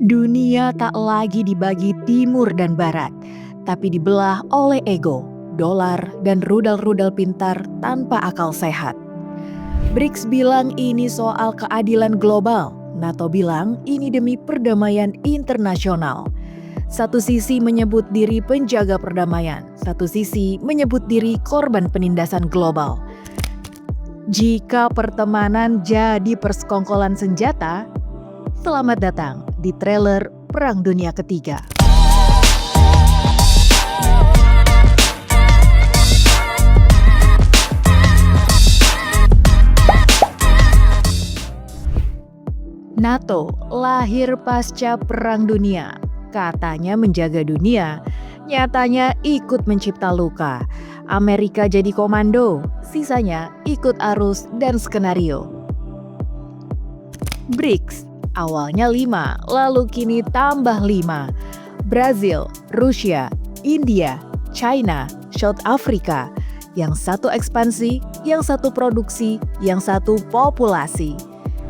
Dunia tak lagi dibagi timur dan barat, tapi dibelah oleh ego, dolar, dan rudal-rudal pintar tanpa akal sehat. BRICS bilang ini soal keadilan global, NATO bilang ini demi perdamaian internasional. Satu sisi menyebut diri penjaga perdamaian, satu sisi menyebut diri korban penindasan global. Jika pertemanan jadi persekongkolan senjata, selamat datang di trailer Perang Dunia Ketiga. NATO lahir pasca Perang Dunia, katanya menjaga dunia, nyatanya ikut mencipta luka. Amerika jadi komando, sisanya ikut arus dan skenario. BRICS awalnya 5, lalu kini tambah 5. Brazil, Rusia, India, China, South Africa. Yang satu ekspansi, yang satu produksi, yang satu populasi.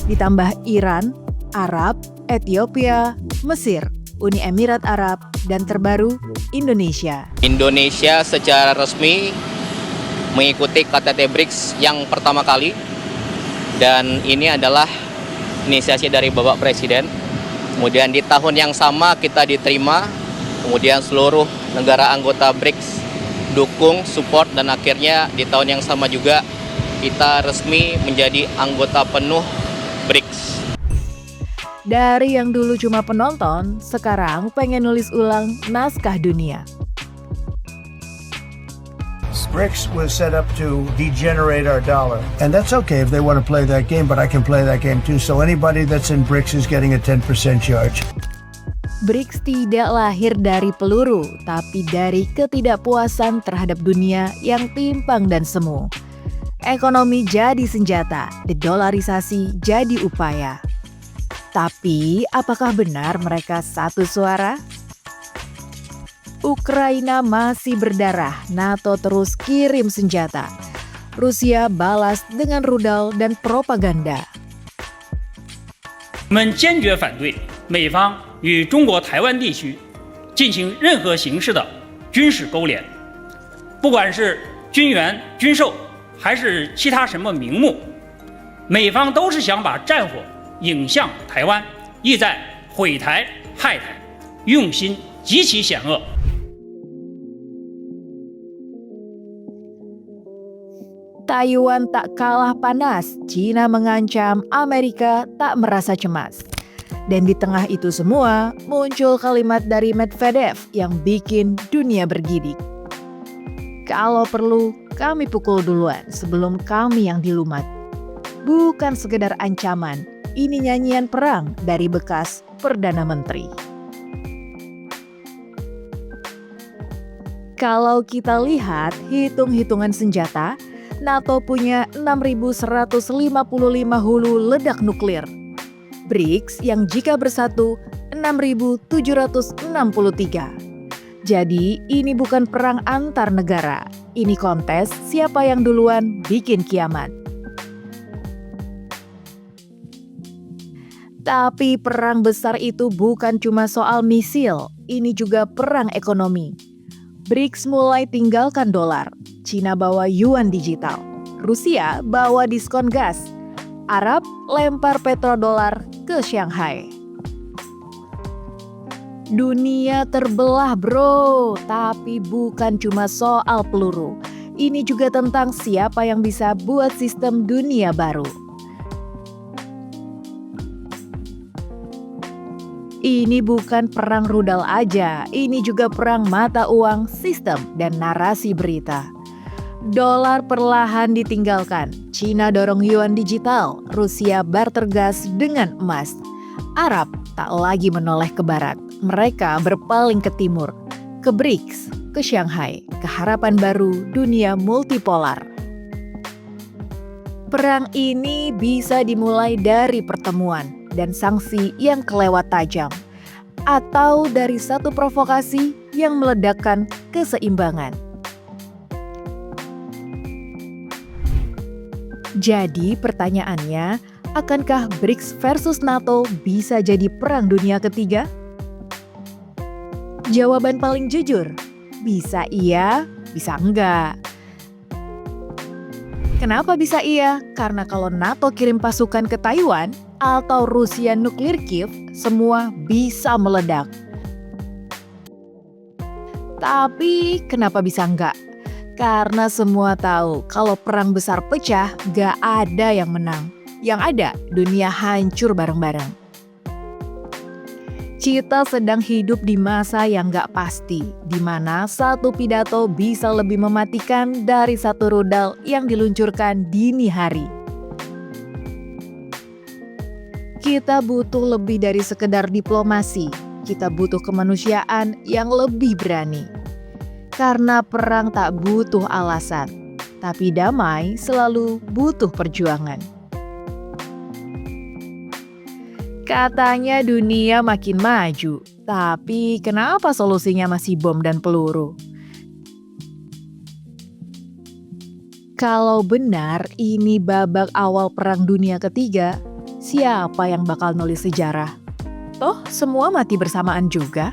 Ditambah Iran, Arab, Ethiopia, Mesir, Uni Emirat Arab, dan terbaru Indonesia. Indonesia secara resmi mengikuti KTT BRICS yang pertama kali, dan ini adalah inisiasi dari Bapak Presiden. Kemudian di tahun yang sama kita diterima, kemudian seluruh negara anggota BRICS dukung, support, dan akhirnya di tahun yang sama juga kita resmi menjadi anggota penuh BRICS. Dari yang dulu cuma penonton, sekarang pengen nulis ulang naskah dunia. BRICS was set up to degenerate our dollar. And that's okay if they want to play that game, but I can play that game too. So anybody that's in BRICS is getting a 10% charge. BRICS tidak lahir dari peluru, tapi dari ketidakpuasan terhadap dunia yang timpang dan semu. Ekonomi jadi senjata, dedolarisasi jadi upaya. Tapi apakah benar mereka satu suara? Ukraina masih berdarah, NATO terus kirim senjata. Rusia balas dengan rudal dan propaganda. 我们坚决反对美方与中国台湾地区进行任何形式的军事勾连，不管是军援、军售，还是其他什么名目，美方都是想把战火引向台湾，意在毁台害台，用心极其险恶。 Taiwan tak kalah panas, Cina mengancam, Amerika tak merasa cemas. Dan di tengah itu semua, muncul kalimat dari Medvedev yang bikin dunia bergidik. Kalau perlu, kami pukul duluan sebelum kami yang dilumat. Bukan sekedar ancaman, ini nyanyian perang dari bekas Perdana Menteri. Kalau kita lihat hitung-hitungan senjata, NATO punya 6.155 hulu ledak nuklir. BRICS yang jika bersatu 6.763. Jadi ini bukan perang antar negara, ini kontes siapa yang duluan bikin kiamat. Tapi perang besar itu bukan cuma soal misil, ini juga perang ekonomi. BRICS mulai tinggalkan dolar, Cina bawa yuan digital, Rusia bawa diskon gas, Arab lempar petrodolar ke Shanghai. Dunia terbelah bro, tapi bukan cuma soal peluru. Ini juga tentang siapa yang bisa buat sistem dunia baru. Ini bukan perang rudal aja, ini juga perang mata uang, sistem, dan narasi berita. Dolar perlahan ditinggalkan, Cina dorong yuan digital, Rusia barter gas dengan emas. Arab tak lagi menoleh ke barat, mereka berpaling ke timur, ke BRICS, ke Shanghai, ke harapan baru dunia multipolar. Perang ini bisa dimulai dari pertemuan dan sanksi yang kelewat tajam, atau dari satu provokasi yang meledakkan keseimbangan. Jadi pertanyaannya, Akankah BRICS versus NATO bisa jadi perang dunia ketiga? Jawaban paling jujur, bisa iya, bisa enggak. Kenapa bisa iya? Karena kalau NATO kirim pasukan ke Taiwan atau Rusia nuklir Kiev, semua bisa meledak. Tapi kenapa bisa enggak? Karena semua tahu kalau perang besar pecah, gak ada yang menang. Yang ada, dunia hancur bareng-bareng. Kita sedang hidup di masa yang gak pasti, di mana satu pidato bisa lebih mematikan dari satu rudal yang diluncurkan dini hari. Kita butuh lebih dari sekedar diplomasi, kita butuh kemanusiaan yang lebih berani. Karena perang tak butuh alasan, tapi damai selalu butuh perjuangan. Katanya dunia makin maju, tapi kenapa solusinya masih bom dan peluru? Kalau benar ini babak awal perang dunia ketiga, siapa yang bakal nulis sejarah? Toh semua mati bersamaan juga.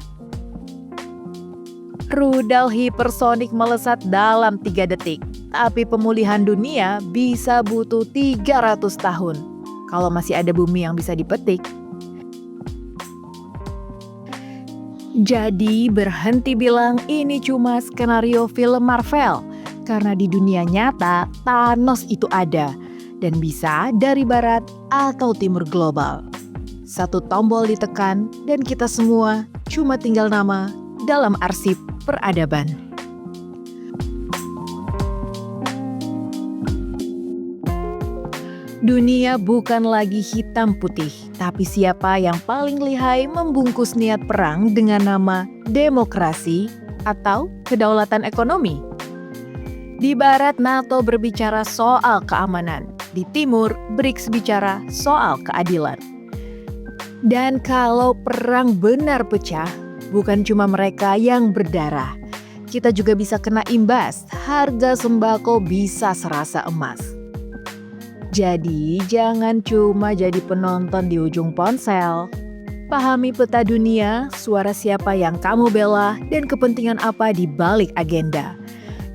Rudal hipersonik melesat dalam 3 detik, tapi pemulihan dunia bisa butuh 300 tahun. Kalau masih ada bumi yang bisa dipetik. Jadi berhenti bilang ini cuma skenario film Marvel, karena di dunia nyata Thanos itu ada dan bisa dari barat atau timur global. Satu tombol ditekan dan kita semua cuma tinggal nama dalam arsip peradaban. Dunia bukan lagi hitam putih, tapi siapa yang paling lihai membungkus niat perang dengan nama demokrasi atau kedaulatan ekonomi. Di barat NATO berbicara soal keamanan, di timur BRICS bicara soal keadilan. Dan kalau perang benar pecah, bukan cuma mereka yang berdarah. Kita juga bisa kena imbas, harga sembako bisa serasa emas. Jadi jangan cuma jadi penonton di ujung ponsel. Pahami peta dunia, suara siapa yang kamu bela, dan kepentingan apa di balik agenda.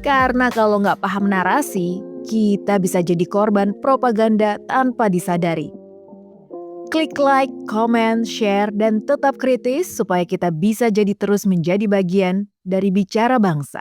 Karena kalau nggak paham narasi, kita bisa jadi korban propaganda tanpa disadari. Klik like, comment, share, dan tetap kritis supaya kita bisa jadi terus menjadi bagian dari Bicara Bangsa.